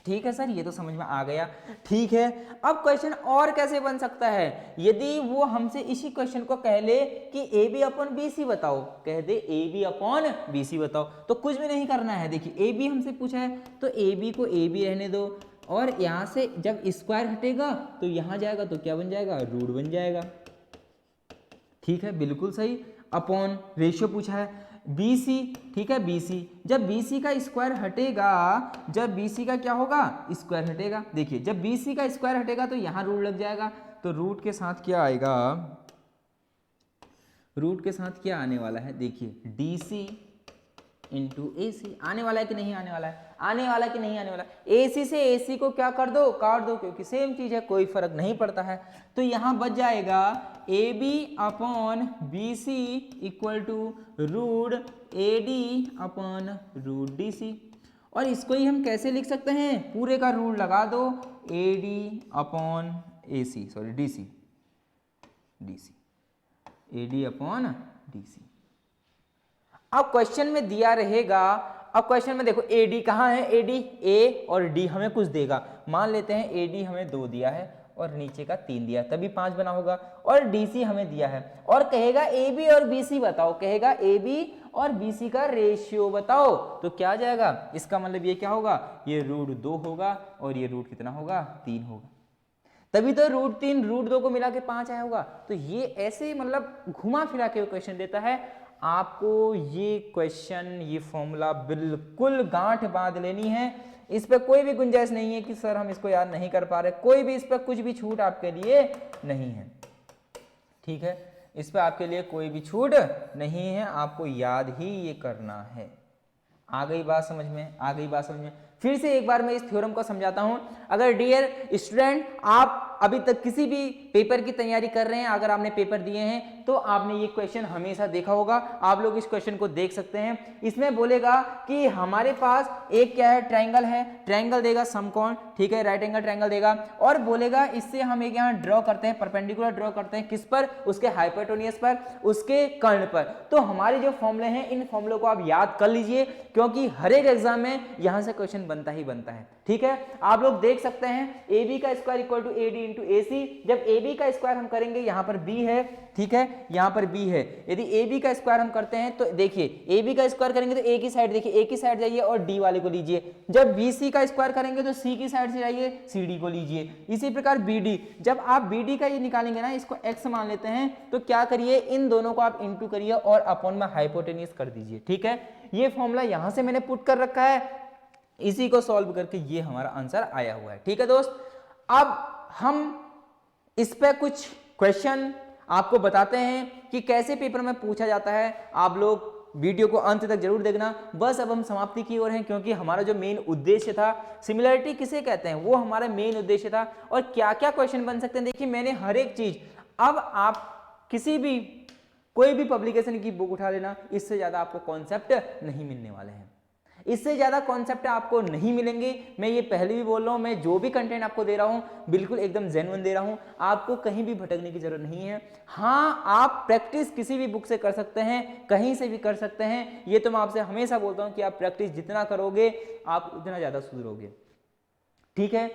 ठीक है सर, ये तो समझ में आ गया। ठीक है, अब क्वेश्चन और कैसे बन सकता है, यदि वो हमसे इसी क्वेश्चन को कह ले कि A B upon B C बताओ, कह दे A B upon B C बताओ, तो कुछ भी नहीं करना है। देखिए ए बी हमसे पूछा है तो ए बी को ए बी रहने दो, और यहाँ से जब स्क्वायर हटेगा तो यहाँ जाएगा तो क्या बन जाएगा, रूट बन जाएगा। ठीक है, बिल्कुल सही। अपॉन रेशियो पूछा है बी सी, ठीक है, बी सी, जब बी सी का स्क्वायर हटेगा, जब बी सी का क्या होगा, स्क्वायर हटेगा। देखिए जब बी सी का स्क्वायर हटेगा तो यहाँ रूट लग जाएगा, तो रूट के साथ क्या आएगा, रूट के साथ क्या आने वाला है, देखिए डी सी इंटू ए सी आने वाला है कि नहीं आने वाला है, आने वाला कि नहीं आने वाला। ए सी से ए सी को क्या कर दो, काट दो, क्योंकि सेम चीज है, कोई फर्क नहीं पड़ता है। तो यहाँ बच जाएगा A B upon B C equal to root A D upon root D C, और इसको ही हम कैसे लिख सकते हैं, पूरे का रूट लगा दो, A D upon A C, sorry D C, D C, A D upon D C. अब क्वेश्चन में दिया रहेगा, अब क्वेश्चन में देखो ए डी कहाँ है, ए डी, ए और डी हमें कुछ देगा, मान लेते हैं ए डी हमें 2 दिया है और नीचे का 3 दिया, तभी 5 बना होगा, और डी सी हमें दिया है, और कहेगा ए बी और बी सी बताओ, कहेगा ए बी और बी सी का रेशियो बताओ, तो क्या आ जाएगा, इसका मतलब ये क्या होगा, ये रूट 2 होगा, और ये रूट कितना होगा, 3 होगा, तभी तो रूट 3 रूट 2 को मिला के 5 आया होगा। तो ये ऐसे मतलब घुमा फिरा के क्वेश्चन देता है आपको। ये क्वेश्चन, ये फॉर्मूला बिल्कुल गांठ बांध लेनी है, इस पर कोई भी गुंजाइश नहीं है कि सर हम इसको याद नहीं कर पा रहे, कोई भी इस पर कुछ भी छूट आपके लिए नहीं है। ठीक है, इस पर आपके लिए कोई भी छूट नहीं है, आपको याद ही ये करना है। आ गई बात समझ में, आ गई बात समझ में। फिर से एक बार मैं इस थ्योरम को समझाता हूं। अगर डियर स्टूडेंट आप अभी तक किसी भी पेपर की तैयारी कर रहे हैं, अगर आपने पेपर दिए हैं तो आपने ये क्वेश्चन हमेशा देखा होगा, आप लोग इस क्वेश्चन को देख सकते हैं। इसमें बोलेगा कि हमारे पास एक क्या है, ट्रायंगल है, ट्रायंगल देगा समकोण, ठीक है, राइट एंगल ट्रायंगल देगा, और बोलेगा इससे हम एक यहाँ ड्रॉ करते हैं, परपेंडिकुलर ड्रॉ करते हैं, किस पर, उसके हाइपोटेन्यूज पर, उसके कर्ण पर। तो हमारे जो फॉर्मूले हैं, इन फॉर्मूलों को आप याद कर लीजिए, क्योंकि हर एक एग्जाम में यहां से क्वेश्चन बनता ही बनता है। ठीक है, आप लोग देख सकते हैं ए बी का square equal to A D into A C, जब ए बी का स्क्वायर हम करेंगे, यहाँ पर बी है, ठीक है, यहाँ पर बी है, यदि ए बी का स्क्वायर हम करते हैं तो देखिए ए बी का स्क्वायर करेंगे तो ए की साइड, देखिए ए की साइड जाइए और डी वाले को लीजिए, जब बी सी का स्क्वायर करेंगे तो सी की साइड से जाइए, सी डी को लीजिए, इसी प्रकार बी डी, जब आप बी डी का ये निकालेंगे ना, इसको एक्स मान लेते हैं, तो क्या करिए, इन दोनों को आप इंटू करिए और अपॉन में हाइपोटेन्यूज कर दीजिए। ठीक है, ये फॉर्मूला यहां से मैंने पुट कर रखा है, इसी को सॉल्व करके ये हमारा आंसर आया हुआ है। ठीक है दोस्त, अब हम इस पे कुछ क्वेश्चन आपको बताते हैं कि कैसे पेपर में पूछा जाता है। आप लोग वीडियो को अंत तक जरूर देखना। बस अब हम समाप्ति की ओर हैं, क्योंकि हमारा जो मेन उद्देश्य था, सिमिलरिटी किसे कहते हैं, वो हमारा मेन उद्देश्य था, और क्या क्या क्वेश्चन बन सकते हैं। देखिए मैंने हर एक चीज, अब आप किसी भी कोई भी पब्लिकेशन की बुक उठा लेना, इससे ज्यादा आपको कॉन्सेप्ट नहीं मिलने वाले हैं, इससे ज्यादा कॉन्सेप्ट आपको नहीं मिलेंगे। मैं ये पहले भी बोल रहा हूं, मैं जो भी कंटेंट आपको दे रहा हूं बिल्कुल एकदम जेन्युइन दे रहा हूं, आपको कहीं भी भटकने की जरूरत नहीं है। हाँ, आप प्रैक्टिस किसी भी बुक से कर सकते हैं, कहीं से भी कर सकते हैं, ये तो मैं आपसे हमेशा बोलता हूं कि आप प्रैक्टिस जितना करोगे आप उतना ज्यादा सुधरोगे। ठीक है,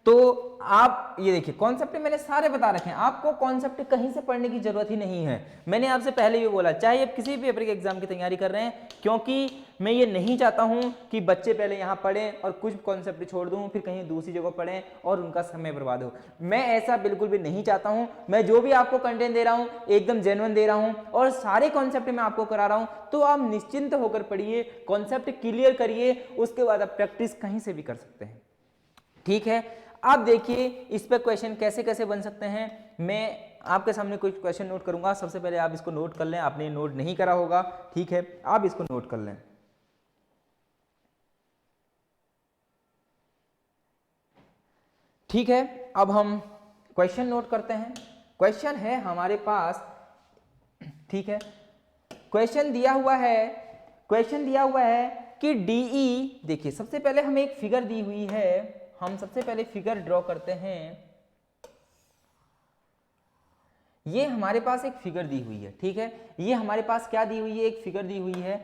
तो आप ये देखिए कॉन्सेप्ट मैंने सारे बता रखे हैं, आपको कॉन्सेप्ट कहीं से पढ़ने की जरूरत ही नहीं है। मैंने आपसे पहले भी बोला, चाहे आप किसी भी पेपर के एग्जाम की तैयारी कर रहे हैं, क्योंकि मैं ये नहीं चाहता हूं कि बच्चे पहले यहाँ पढ़ें और कुछ कॉन्सेप्ट छोड़ दूं, फिर कहीं दूसरी जगह पढ़ें और उनका समय बर्बाद हो। मैं ऐसा बिल्कुल भी नहीं चाहता हूं। मैं जो भी आपको कंटेंट दे रहा हूं एकदम जेन्युइन दे रहा हूं, और सारे कॉन्सेप्ट मैं आपको करा रहा हूं, तो आप निश्चिंत होकर पढ़िए, कॉन्सेप्ट क्लियर करिए, उसके बाद आप प्रैक्टिस कहीं से भी कर सकते हैं। ठीक है, आप देखिए इस पे क्वेश्चन कैसे कैसे बन सकते हैं। मैं आपके सामने कुछ क्वेश्चन नोट करूंगा, सबसे पहले आप इसको नोट कर लें, आपने नोट नहीं करा होगा, ठीक है, आप इसको नोट कर लें। ठीक है, अब हम क्वेश्चन नोट करते हैं। क्वेश्चन है हमारे पास, ठीक है, क्वेश्चन दिया हुआ है कि डीई, देखिए सबसे पहले हमें एक फिगर दी हुई है, हम सबसे पहले फिगर ड्रॉ करते हैं। ये हमारे पास एक फिगर दी हुई है, ठीक है, ये हमारे पास क्या दी हुई है, एक फिगर दी हुई है।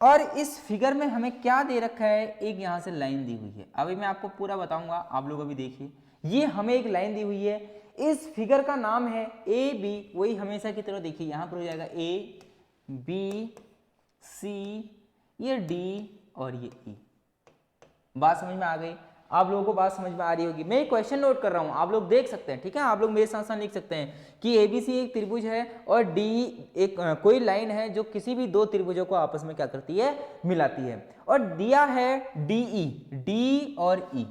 और इस फिगर में हमें क्या दे रखा है, एक यहाँ से लाइन दी हुई है। अभी मैं आपको पूरा बताऊंगा, आप लोग अभी देखिए। ये हमें एक लाइन दी हुई है, इस फिगर का नाम है ए बी। वही हमेशा की तरह देखिए, यहाँ पर हो जाएगा ए बी सी, ये डी और ये ई। बात समझ में आ गई? आप लोगों को बात समझ में आ रही होगी। मैं एक क्वेश्चन नोट कर रहा हूं, आप लोग देख सकते हैं, ठीक है। आप लोग मेरे साथ साथ लिख सकते हैं कि एबीसी एक त्रिभुज है और डी एक कोई लाइन है जो किसी भी दो त्रिभुजों को आपस में क्या करती है, मिलाती है। और दिया है डीई, डी और ई,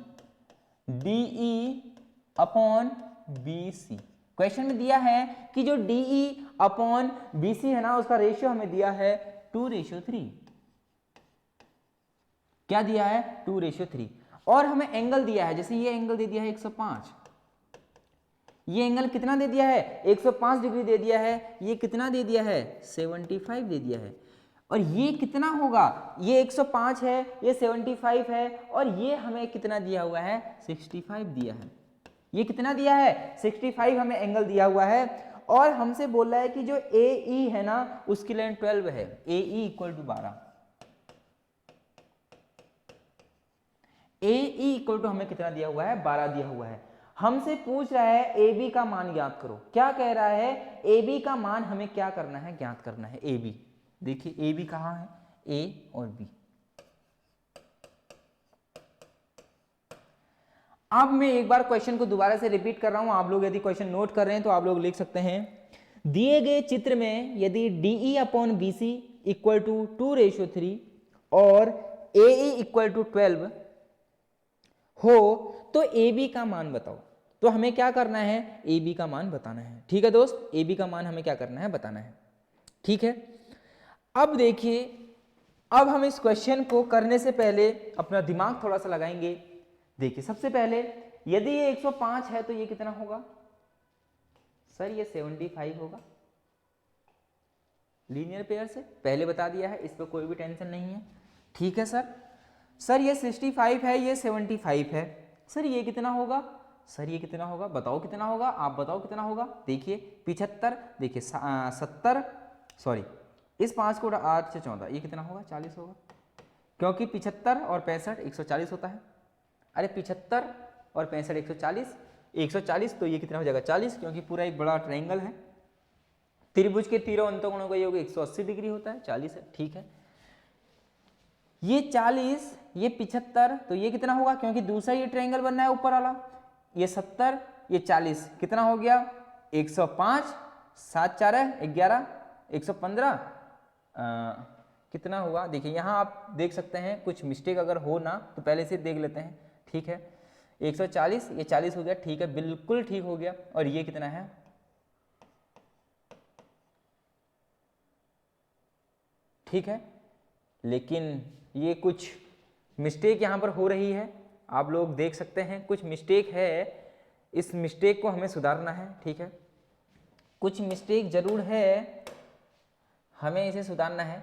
डीई अपॉन बीसी। क्वेश्चन में दिया है कि जो डीई अपॉन बीसी है ना, उसका रेशियो हमें दिया है 2:3। क्या दिया है, 2:3। और हमें एंगल दिया है, जैसे ये एंगल दे दिया है 105, ये एंगल कितना दे दिया है, 105 डिग्री दे दिया है। ये कितना दे दिया है, 75 दे दिया है। और ये कितना होगा, ये 105 है, ये 75 है, और ये हमें कितना दिया हुआ है, 65 दिया है। ये कितना दिया है, 65 हमें एंगल दिया हुआ है। और हमसे बोल रहा है कि जो ए ई है ना, उसकी लेंथ 12 है, A E equal to 12। A E equal to हमें कितना दिया हुआ है, 12 दिया हुआ है। हमसे पूछ रहा है ए बी का मान ज्ञात करो। क्या कह रहा है, ए बी का मान हमें क्या करना है, ज्ञात करना है। ए बी, देखिए ए बी कहाँ है, ए और बी। अब मैं एक बार क्वेश्चन को दोबारा से रिपीट कर रहा हूं, आप लोग यदि क्वेश्चन नोट कर रहे हैं तो आप लोग लिख सकते हैं। दिए गए चित्र में यदि D E upon B C equal to 2:3 और ए इक्वल टू 12 हो तो ए बी का मान बताओ। तो हमें क्या करना है, ए बी का मान बताना है। ठीक है दोस्त, ए बी का मान हमें क्या करना है, बताना है। ठीक है, अब देखिए, अब हम इस क्वेश्चन को करने से पहले अपना दिमाग थोड़ा सा लगाएंगे। देखिए सबसे पहले यदि ये 105 है तो ये कितना होगा, सर ये 75 होगा। लीनियर पेयर से पहले बता दिया है, इस पर कोई भी टेंशन नहीं है। ठीक है सर ये 65 है, ये 75 है। सर ये कितना होगा, सर ये कितना होगा, बताओ कितना होगा, आप बताओ कितना होगा। देखिए 75, देखिए 70, सॉरी इस 5 को 8 से 14, ये कितना होगा, 40 होगा। क्योंकि 75 और 65 140 होता है। अरे 75 और 65 140, 140 तो ये कितना हो जाएगा, 40, क्योंकि पूरा एक बड़ा ट्रायंगल है। त्रिभुज के तीनों अंतकोणों का योग 180 डिग्री होता है, 40 है। ठीक है, ये 40, ये 75, तो ये कितना होगा, क्योंकि दूसरा ये ट्रायंगल बनना है ऊपर वाला। ये 70, ये 40, कितना हो गया, 105, 7 4 11, 115, कितना हुआ। देखिए यहाँ आप देख सकते हैं, कुछ मिस्टेक अगर हो ना तो पहले से देख लेते हैं। ठीक है, 140, ये 40 हो गया। ठीक है, बिल्कुल ठीक हो गया। और ये कितना है, ठीक है, लेकिन ये कुछ मिस्टेक यहाँ पर हो रही है, आप लोग देख सकते हैं कुछ मिस्टेक है। इस मिस्टेक को हमें सुधारना है। ठीक है, कुछ मिस्टेक जरूर है, हमें इसे सुधारना है।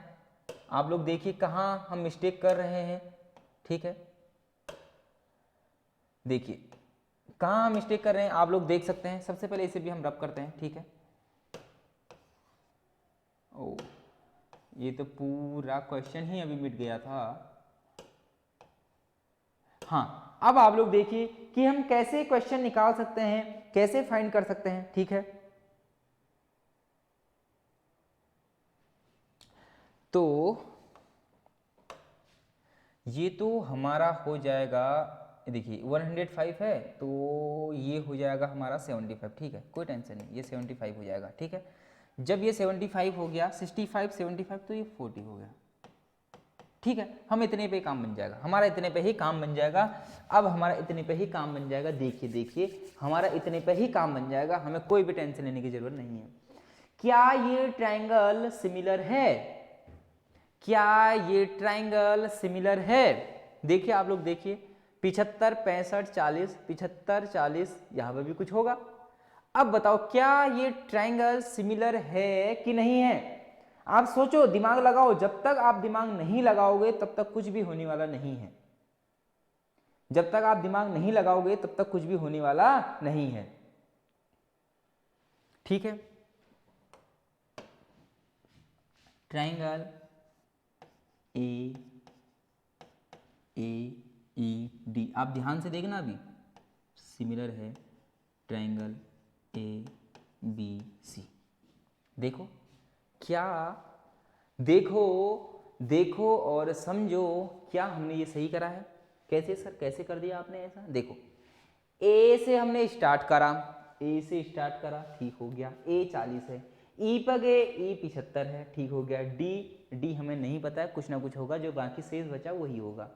आप लोग देखिए कहाँ हम मिस्टेक कर रहे हैं। ठीक है, देखिए कहाँ हम मिस्टेक कर रहे हैं, आप लोग देख सकते हैं। सबसे पहले इसे भी हम रब करते हैं। ठीक है, ओ ये तो पूरा क्वेश्चन ही अभी मिट गया था। हाँ, अब आप लोग देखिए कि हम कैसे क्वेश्चन निकाल सकते हैं, कैसे फाइंड कर सकते हैं। ठीक है, तो ये तो हमारा हो जाएगा, देखिए 105 है तो ये हो जाएगा हमारा 75। ठीक है, कोई टेंशन नहीं, ये 75 हो जाएगा। ठीक है, जब ये 75 हो गया, 65 75 तो ये 40 हो गया। ठीक है, हम इतने पे काम बन जाएगा, हमारा इतने पे ही काम बन जाएगा। अब हमारा इतने पे ही काम बन जाएगा। देखिए देखिए हमारा इतने पे ही काम बन जाएगा, हमें कोई भी टेंशन लेने की जरूरत नहीं है। क्या ये ट्रायंगल सिमिलर है, क्या ये ट्रायंगल सिमिलर है। देखिए आप लोग देखिए 75 65 40, 75 40, यहां पर भी कुछ होगा। अब बताओ क्या ये ट्रायंगल सिमिलर है कि नहीं है। आप सोचो, दिमाग लगाओ। जब तक आप दिमाग नहीं लगाओगे तब तक कुछ भी होने वाला नहीं है। जब तक आप दिमाग नहीं लगाओगे तब तक कुछ भी होने वाला नहीं है। ठीक है, ट्रायंगल ए ई डी, आप ध्यान से देखना अभी, सिमिलर है ट्रायंगल ए बी सी। देखो क्या, देखो देखो और समझो, क्या हमने ये सही करा है? कैसे सर, कैसे कर दिया आपने ऐसा? देखो ए से हमने स्टार्ट करा, ए से स्टार्ट करा, ठीक हो गया, ए 40 है, ई पर गए, ई 75 है, ठीक हो गया, डी हमें नहीं पता है, कुछ ना कुछ होगा, जो बाकी शेष बचा वही होगा,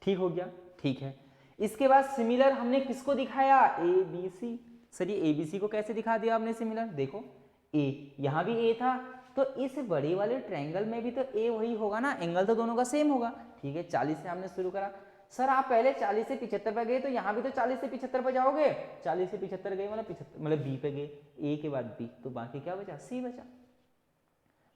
ठीक हो गया, ठीक है। इसके बाद सिमिलर हमने किसको दिखाया? ए बी सी। सर ये ए बी सी को कैसे दिखा दिया आपने सिमिलर? देखो ए, यहाँ भी ए था, तो इस बड़े वाले ट्रायंगल में भी तो ए वही होगा ना, एंगल तो दोनों का सेम होगा, ठीक है। 40 से हमने शुरू करा। सर आप पहले 40 से 75 पर गए, तो यहाँ भी तो 40 से 75 पर जाओगे, 40 से 75 गए मतलब 75 मतलब बी पे गए, ए के बाद बी, तो बाकी क्या बचा? सी बचा।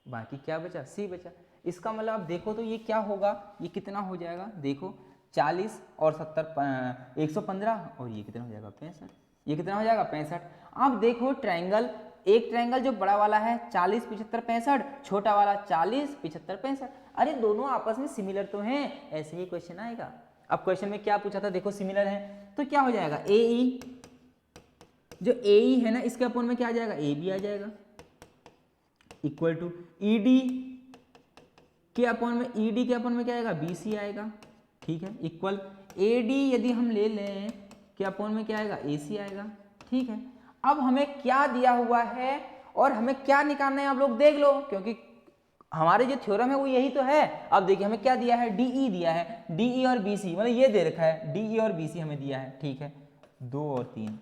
बाकी क्या बचा? सी बचा। इसका मतलब आप देखो तो ये क्या होगा, ये कितना हो जाएगा? देखो 40 और 70 115, और ये कितना हो जाएगा? 65। ये कितना हो जाएगा? 65। आप देखो ट्रायंगल, एक ट्रायंगल जो बड़ा वाला है 40 75 65, छोटा वाला 40 75 65, अरे दोनों आपस में सिमिलर तो हैं, ऐसे ही क्वेश्चन आएगा। अब क्वेश्चन में क्या पूछा था? देखो सिमिलर है तो क्या हो जाएगा? ए ई, जो ए ई है ना, इसके अपोन में क्या आ जाएगा? ए बी आ जाएगा, इक्वल टू ई डी के अपोन में, ई डी के अपोन में क्या आएगा? बी सी आएगा, ठीक है, इक्वल ए डी यदि हम ले लें के अपोन में क्या आएगा? ए सी आएगा, ठीक है। अब हमें क्या दिया हुआ है और हमें क्या निकालना है, आप लोग देख लो, क्योंकि हमारे जो थ्योरम है वो यही तो है। अब देखिए हमें क्या दिया है? डीई दिया है, डीई और बीसी, मतलब ये दे रखा है, डीई और बीसी हमें दिया है, ठीक है। 2 और 3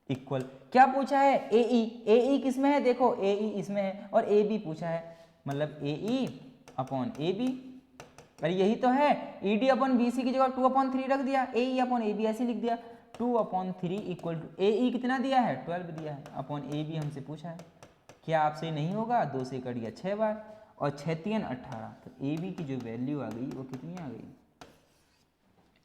इक्वल, क्या पूछा है? एई, एई किस में है? देखो एई इसमें है, और ए बी पूछा है, मतलब एई अपॉन ए बी, अरे यही तो है। E D upon B C की जगह 2/3 रख दिया, एई अपॉन ए बी ऐसे लिख दिया, 2/3 इक्वल टू एई कितना दिया है? 12 दिया है, अपॉन ए बी हमसे पूछा है। क्या आपसे नहीं होगा? 2 से कट गया 6 बार, और 6 3 18, तो ए बी की जो वैल्यू आ गई वो कितनी आ गई?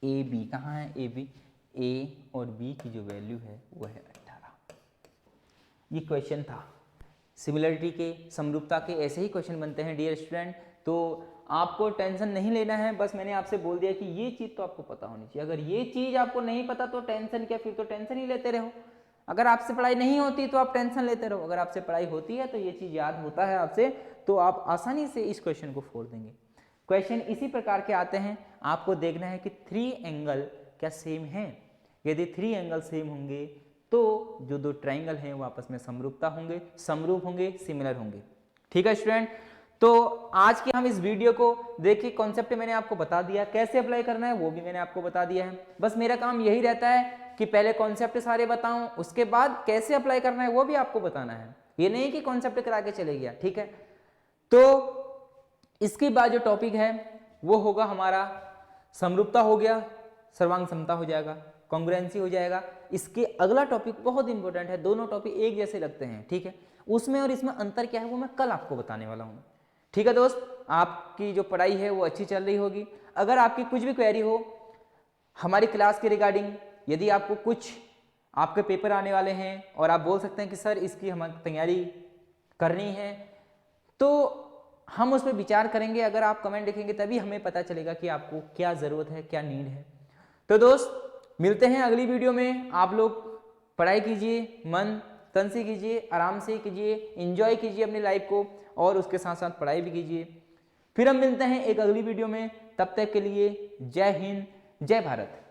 ए बी कहाँ है? ए बी, ए और बी की जो वैल्यू है वो है 18। ये क्वेश्चन था सिमिलरिटी के, समरूपता के, ऐसे ही क्वेश्चन बनते हैं डियर स्टूडेंट। तो आपको टेंशन नहीं लेना है, बस मैंने आपसे बोल दिया कि ये चीज़ तो आपको पता होनी चाहिए। अगर ये चीज़ आपको नहीं पता तो टेंशन क्या, फिर तो टेंशन ही लेते रहो। अगर आपसे पढ़ाई नहीं होती तो आप टेंशन लेते रहो, अगर आपसे पढ़ाई होती है तो ये चीज़ याद होता है आपसे, तो आप आसानी से इस क्वेश्चन को फोड़ देंगे। क्वेश्चन इसी प्रकार के आते हैं, आपको देखना है कि 3 एंगल क्या सेम हैं। यदि 3 एंगल सेम होंगे तो जो 2 ट्रायंगल हैं वो आपस में समरूपता होंगे, समरूप होंगे, सिमिलर होंगे, ठीक है स्टूडेंट। तो आज के हम इस वीडियो को देखिए, कॉन्सेप्ट मैंने आपको बता दिया, कैसे अप्लाई करना है वो भी मैंने आपको बता दिया है। बस मेरा काम यही रहता है कि पहले कॉन्सेप्ट सारे बताऊं, उसके बाद कैसे अप्लाई करना है वो भी आपको बताना है। ये नहीं कि कॉन्सेप्ट करा के चले गया, ठीक है। तो इसके बाद जो टॉपिक है वो होगा हमारा समरूपता हो गया, सर्वांग समता हो जाएगा, कॉन्ग्रुएंसी हो जाएगा। इसके अगला टॉपिक बहुत इंपॉर्टेंट है, दोनों टॉपिक एक जैसे लगते हैं, ठीक है। उसमें और इसमें अंतर क्या है वो मैं कल आपको बताने वाला हूँ, ठीक है दोस्त। आपकी जो पढ़ाई है वो अच्छी चल रही होगी। अगर आपकी कुछ भी क्वेरी हो हमारी क्लास के रिगार्डिंग, यदि आपको कुछ, आपके पेपर आने वाले हैं और आप बोल सकते हैं कि सर इसकी हमें तैयारी करनी है, तो हम उस पर विचार करेंगे। अगर आप कमेंट लिखेंगे तभी हमें पता चलेगा कि आपको क्या ज़रूरत है, क्या नीड है। तो दोस्त मिलते हैं अगली वीडियो में। आप लोग पढ़ाई कीजिए, मन तन से कीजिए, आराम से कीजिए, एंजॉय कीजिए अपनी लाइफ को, और उसके साथ साथ पढ़ाई भी कीजिए। फिर हम मिलते हैं एक अगली वीडियो में, तब तक के लिए जय हिंद, जय भारत।